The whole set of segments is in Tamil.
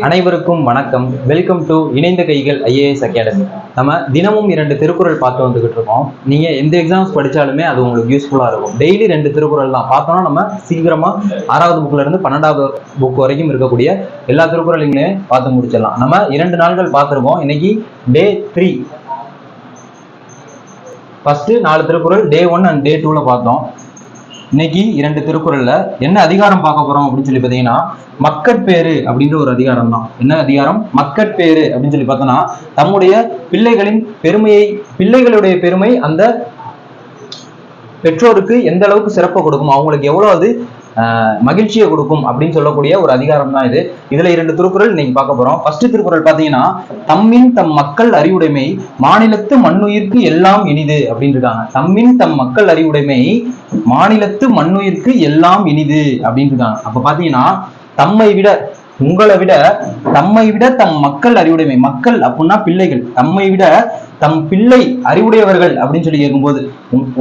அனைவருக்கும் வணக்கம். வெல்கம் டு இணைந்த கைகள் ஐஏஎஸ் அகாடமி. நம்ம தினமும் 2 திருக்குறள் பார்த்து வந்துகிட்டு இருக்கோம். நீங்க எந்த எக்ஸாம்ஸ் படிச்சாலுமே அது உங்களுக்கு யூஸ்ஃபுல்லா இருக்கும். டெய்லி 2 திருக்குறள் தான் பார்த்தோம்னா நம்ம சீக்கிரமா 6வது புக்ல இருந்து 12வது புக் வரைக்கும் இருக்கக்கூடிய எல்லா திருக்குறளையுமே பார்த்து முடிச்சிடலாம். நம்ம 2 நாட்கள் பார்த்துருக்கோம். இன்னைக்கு டே 3. ஃபர்ஸ்ட் 4 திருக்குறள் டே 1 அண்ட் டே 2ல பார்த்தோம். இன்னைக்கு 2 திருக்குறள்ல என்ன அதிகாரம் பார்க்க போறோம் அப்படின்னு சொல்லி பார்த்தீங்கன்னா, மக்கட்பேறு அப்படின்ற ஒரு அதிகாரம் தான். என்ன அதிகாரம்? மக்கட்பேறு அப்படின்னு சொல்லி பார்த்தோம்னா, தம்முடைய பிள்ளைகளுடைய பெருமை அந்த பெற்றோருக்கு எந்த அளவுக்கு சிறப்பை கொடுக்கும், அவங்களுக்கு எவ்வளவு அது மகிழ்ச்சியை கொடுக்கும் அப்படின்னு சொல்லக்கூடிய ஒரு அதிகாரம் தான் இது. இதுல 2 திருக்குறள் இன்னைக்கு பார்க்க போறோம். ஃபர்ஸ்ட் திருக்குறள் பாத்தீங்கன்னா, தம்மின் தம் மக்கள் அறிவுடைமை மாநிலத்து மண்ணுயிர்க்கு எல்லாம் இனிது அப்படின்னு இருக்காங்க. தம்மின் தம் மக்கள் அறிவுடைமை மாநிலத்து மண்ணுயிர்க்கு எல்லாம் இனிது அப்படின்னு இருக்காங்க. அப்ப பாத்தீங்கன்னா, தம்மை விட உங்களை விட தம்மை விட தம் மக்கள் அறிவுடைமை, மக்கள் அப்படின்னா பிள்ளைகள், தம்மை விட தம் பிள்ளை அறிவுடையவர்கள் அப்படின்னு சொல்லி கேட்கும்போது,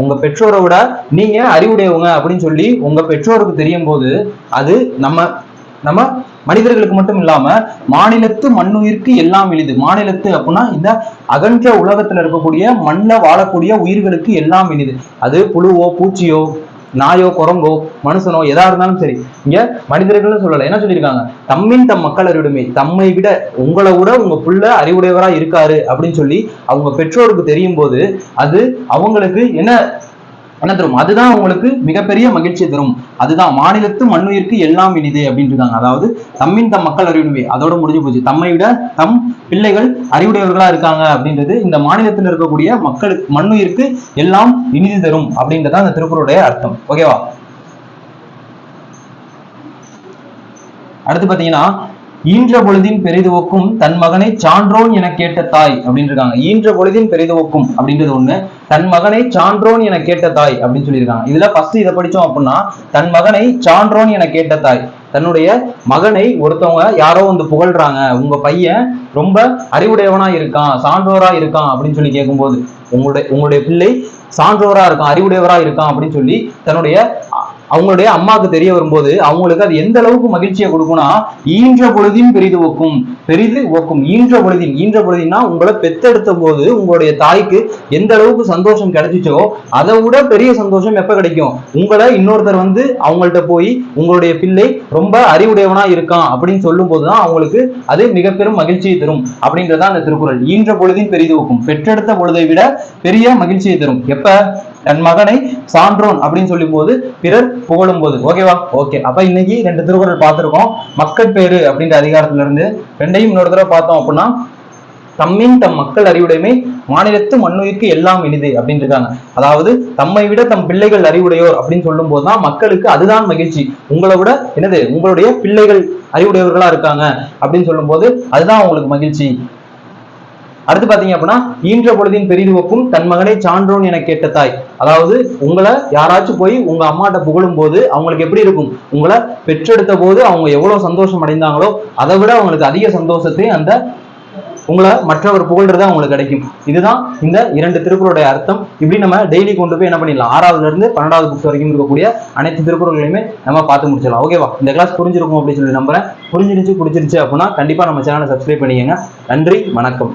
உங்க பெற்றோரை விட நீங்க அறிவுடையவங்க அப்படின்னு சொல்லி உங்க பெற்றோருக்கு தெரியும் போது அது நம்ம மனிதர்களுக்கு மட்டும் இல்லாம மாநிலத்து மண்ணுயிர்க்கு எல்லாம் இனிது. மாநிலத்து அப்படின்னா இந்த அகன்ற உலகத்துல இருக்கக்கூடிய மண்ணில் வாழக்கூடிய உயிர்களுக்கு எல்லாம் இனிது. அது புழுவோ பூச்சியோ நாயோ குரங்கோ மனுஷனோ எதா இருந்தாலும் சரி. இங்க மனிதர்கள் சொல்லல, என்ன சொல்லியிருக்காங்க? தம்மின் தம் மக்கள் அறிவுடைமை, தம்மை விட உங்களை விட உங்க புள்ள அறிவுடையவரா இருக்காரு அப்படின்னு சொல்லி அவங்க பெற்றோருக்கு தெரியும் போது அது அவங்களுக்கு என்ன தரும்? அதுதான் உங்களுக்கு மிகப்பெரிய மகிழ்ச்சியை தரும். அதுதான் மாநிலத்து மண்ணுயிர்க்கு எல்லாம் இனிது அப்படின்னு இருக்காங்க. அதாவது தம்மின் தம் மக்கள் அறிவுடைமை அதோட முடிஞ்சு போச்சு. தம்மை விட தம் பிள்ளைகள் அறிவுடையவர்களா இருக்காங்க அப்படின்றது இந்த மாநிலத்தில் இருக்கக்கூடிய மக்களுக்கு மண்ணுயிர்க்கு எல்லாம் இனிது தரும் அப்படின்றதான் அந்த திருக்குறளுடைய அர்த்தம். ஓகேவா? அடுத்து பாத்தீங்கன்னா, ஈன்ற பொழுதின் பெரிதுவக்கும் தன் மகனை சான்றோன் என கேட்ட தாய் அப்படின்னு இருக்காங்க. ஈன்ற பொழுதின் பெரிதுவக்கும் அப்படின்றது ஒண்ணு, தன் மகனை சான்றோன் என கேட்ட தாய் அப்படின்னு சொல்லியிருக்காங்க. இதுல ஃபர்ஸ்ட் இதை படிச்சோம் அப்படின்னா, தன் மகனை சான்றோன் என கேட்ட தாய், தன்னுடைய மகனை ஒருத்தவங்க யாரோ வந்து புகழ்றாங்க, உங்க பையன் ரொம்ப அறிவுடையவனா இருக்கான், சான்றோரா இருக்கான் அப்படின்னு சொல்லி கேட்கும்போது, உங்களுடைய பிள்ளை சான்றோரா இருக்கான், அறிவுடையவரா இருக்கான் அப்படின்னு சொல்லி அவங்களுடைய அம்மாவுக்கு தெரிய வரும்போது அவங்களுக்கு அது எந்த அளவுக்கு மகிழ்ச்சியை கொடுக்கும்னா, ஈன்ற பொழுதின் பெரிது ஒக்கும். ஈன்ற பொழுதின்னா உங்களை பெத்தெடுத்த போது உங்களுடைய தாய்க்கு எந்த அளவுக்கு சந்தோஷம் கிடைச்சிச்சோ அதை விட பெரிய சந்தோஷம் எப்ப கிடைக்கும்? உங்களை இன்னொருத்தர் வந்து அவங்கள்ட்ட போய் உங்களுடைய பிள்ளை ரொம்ப அறிவுடையவனா இருக்கான் அப்படின்னு சொல்லும் போதுதான் அவங்களுக்கு அது மிக பெரும் மகிழ்ச்சியை தரும் அப்படின்றதான் அந்த திருக்குறள். ஈன்ற பொழுதின் பெரிது ஒக்கும், பெற்றெடுத்த பொழுதை விட பெரிய மகிழ்ச்சியை தரும். எப்ப? தன் மகனை சான்றோன் அப்படின்னு சொல்லும் போது, பிறர் புகழும் போது. ஓகேவா? ஓகே. அப்ப இன்னைக்கு 2 திருக்குறள் பார்த்திருக்கோம். மக்கட்பேறு அப்படின்ற அதிகாரத்துல இருந்து 2ஐயும் இன்னொரு தடவை பார்த்தோம் அப்படின்னா, தம்மின் தம் மக்கள் அறிவுடைமை மாநிலத்து மண்ணுயிர்க்கு எல்லாம் இனிது அப்படின்னு இருக்காங்க. அதாவது தம்மை விட தம் பிள்ளைகள் அறிவுடையோர் அப்படின்னு சொல்லும் போதுதான் மக்களுக்கு அதுதான் மகிழ்ச்சி. உங்களை விட உங்களுடைய பிள்ளைகள் அறிவுடையவர்களா இருக்காங்க அப்படின்னு சொல்லும் போது அதுதான் உங்களுக்கு மகிழ்ச்சி. அடுத்து பாத்தீங்க அப்படின்னா, ஈன்ற பொழுதின் பெரிதுவக்கும் தன் மகனை சான்றோன் என கேட்ட தாய். அதாவது உங்களை யாராச்சும் போய் உங்க அம்மாட்ட புகழும் போது அவங்களுக்கு எப்படி இருக்கும்? உங்களை பெற்றெடுத்த போது அவங்க எவ்வளவு சந்தோஷம் அடைந்தாங்களோ அதை விட அவங்களுக்கு அதிக சந்தோஷத்தை அந்த உங்களை மற்றவர் புகழ்றது அவங்களுக்கு கிடைக்கும். இதுதான் இந்த 2 திருக்குறளுடைய அர்த்தம். இப்படி நம்ம டெய்லி கொண்டு போய் என்ன பண்ணிடலாம், 6வது இருந்து 12வது புக்ஸ் வரைக்கும் இருக்கக்கூடிய அனைத்து திருக்குறளையுமே நம்ம பார்த்து முடிச்சிடலாம். ஓகேவா? இந்த கிளாஸ் புரிஞ்சிருக்கும் அப்படின்னு சொல்லி நம்புறேன். புரிஞ்சிருச்சு பிடிச்சிருச்சு அப்படின்னா கண்டிப்பா நம்ம சேனலை சப்ஸ்கிரைப் பண்ணிக்கங்க. நன்றி, வணக்கம்.